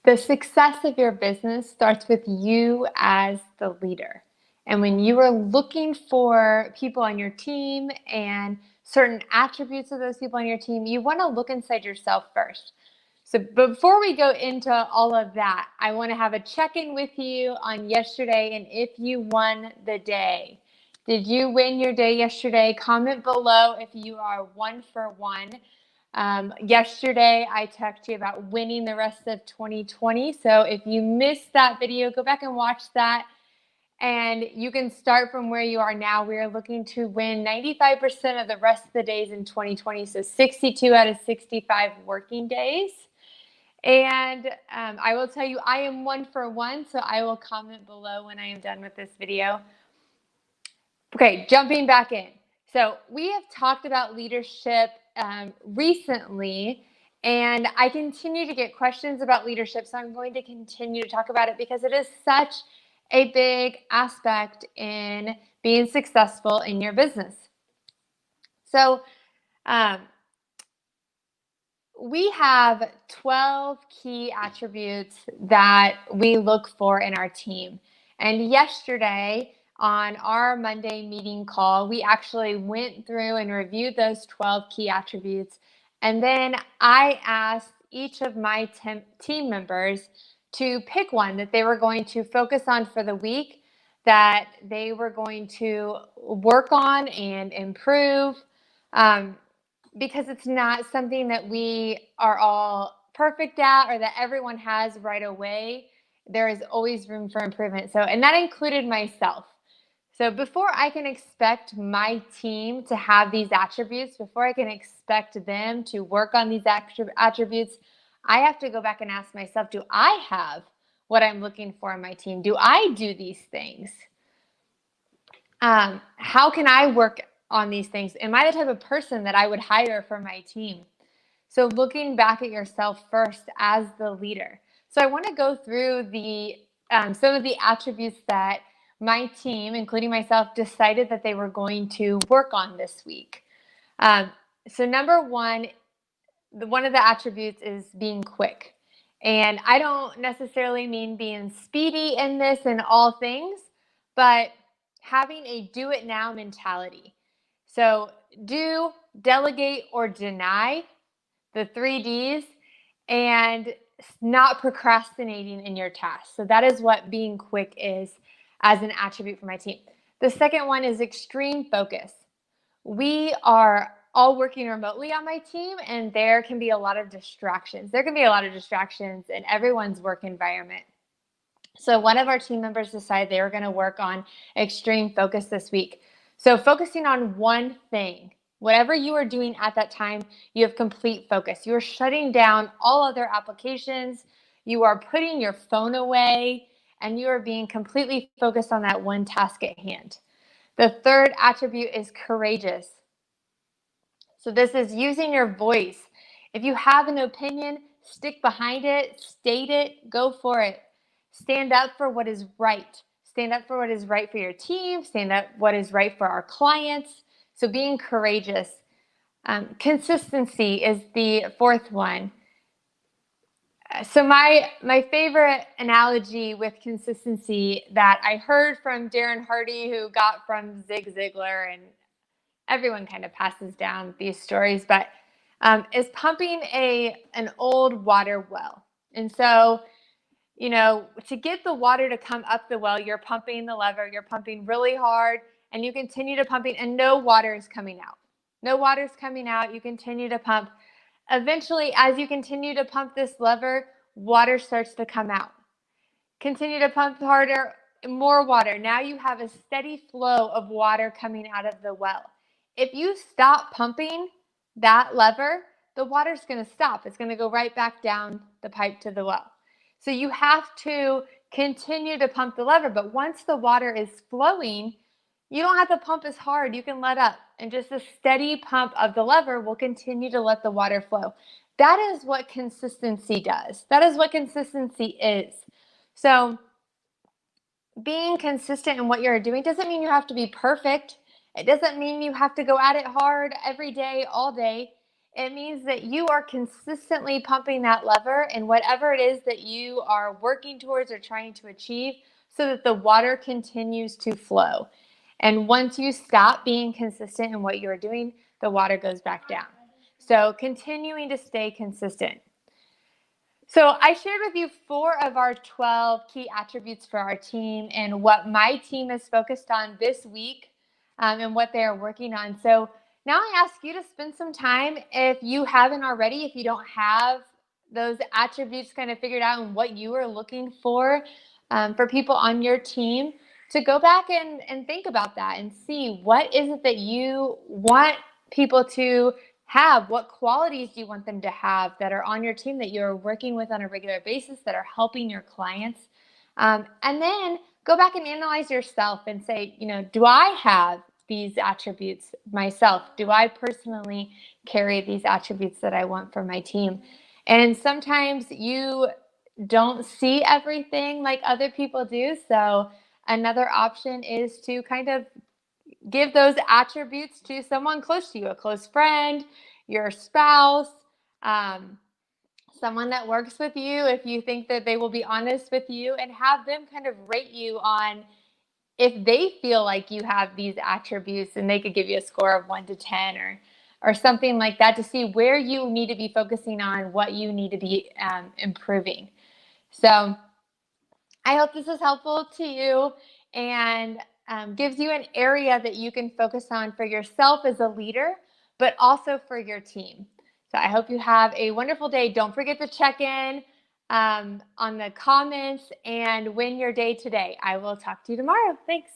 The success of your business starts with you as the leader. And when you are looking for people on your team and certain attributes of those people on your team, you want to look inside yourself first. So before we go into all of that, I want to have a check-in with you on yesterday and if you won the day. Did you win your day yesterday? Comment below if you are 1 for 1. Yesterday, I talked to you about winning the rest of 2020. So if you missed that video, go back and watch that. And you can start from where you are now. We are looking to win 95% of the rest of the days in 2020. So 62 out of 65 working days. And I will tell you, I am 1 for 1. So I will comment below when I am done with this video. Okay, jumping back in. So we have talked about leadership recently, and I continue to get questions about leadership, so I'm going to continue to talk about it because it is such a big aspect in being successful in your business. So we have 12 key attributes that we look for in our team. And yesterday, on our Monday meeting call, we actually went through and reviewed those 12 key attributes. And then I asked each of my team members to pick one that they were going to focus on for the week, that they were going to work on and improve, because it's not something that we are all perfect at or that everyone has right away. There is always room for improvement. And that included myself. So before I can expect my team to have these attributes, before I can expect them to work on these attributes, I have to go back and ask myself, do I have what I'm looking for in my team? Do I do these things? How can I work on these things? Am I the type of person that I would hire for my team? So looking back at yourself first as the leader. So I want to go through some of the attributes that my team, including myself, decided that they were going to work on this week. So number one of the attributes is being quick. And I don't necessarily mean being speedy in this in all things, but having a do it now mentality. So do, delegate, or deny, the 3 Ds, and not procrastinating in your tasks. So that is what being quick is as an attribute for my team. The second one is extreme focus. We are all working remotely on my team, and there can be a lot of distractions. There can be a lot of distractions in everyone's work environment. So one of our team members decided they were going to work on extreme focus this week. So focusing on one thing, whatever you are doing at that time, you have complete focus. You are shutting down all other applications. You are putting your phone away, and you are being completely focused on that one task at hand. The third attribute is courageous. So this is using your voice. If you have an opinion, stick behind it, state it, go for it. Stand up for what is right. Stand up for what is right for your team. Stand up what is right for our clients. So being courageous. Consistency is the fourth one. So my favorite analogy with consistency that I heard from Darren Hardy, who got from Zig Ziglar, and everyone kind of passes down these stories, but is pumping an old water well. And so, to get the water to come up the well, you're pumping the lever, you're pumping really hard, and you continue to pumping, and no water is coming out. No water is coming out. You continue to pump. Eventually, as you continue to pump this lever, water starts to come out. Continue to pump harder, more water. Now you have a steady flow of water coming out of the well. If you stop pumping that lever, the water's going to stop. It's going to go right back down the pipe to the well. So you have to continue to pump the lever, but once the water is flowing, you don't have to pump as hard. You can let up, and just a steady pump of the lever will continue to let the water flow. That is what consistency does. That is what consistency is. So being consistent in what you're doing doesn't mean you have to be perfect. It doesn't mean you have to go at it hard every day, all day. It means that you are consistently pumping that lever in whatever it is that you are working towards or trying to achieve so that the water continues to flow. And once you stop being consistent in what you're doing, the water goes back down. So continuing to stay consistent. So I shared with you 4 of our 12 key attributes for our team and what my team is focused on this week and what they are working on. So now I ask you to spend some time, if you haven't already, if you don't have those attributes kind of figured out and what you are looking for people on your team, to go back and think about that and see what is it that you want people to have. What qualities do you want them to have that are on your team that you're working with on a regular basis that are helping your clients? And then go back and analyze yourself and say, do I have these attributes myself? Do I personally carry these attributes that I want for my team? And sometimes you don't see everything like other people do. So another option is to kind of give those attributes to someone close to you, a close friend, your spouse, someone that works with you, if you think that they will be honest with you, and have them kind of rate you on if they feel like you have these attributes, and they could give you a score of 1 to 10 or something like that, to see where you need to be focusing on, what you need to be improving. So I hope this is helpful to you and gives you an area that you can focus on for yourself as a leader, but also for your team. So I hope you have a wonderful day. Don't forget to check in on the comments and win your day today. I will talk to you tomorrow. Thanks.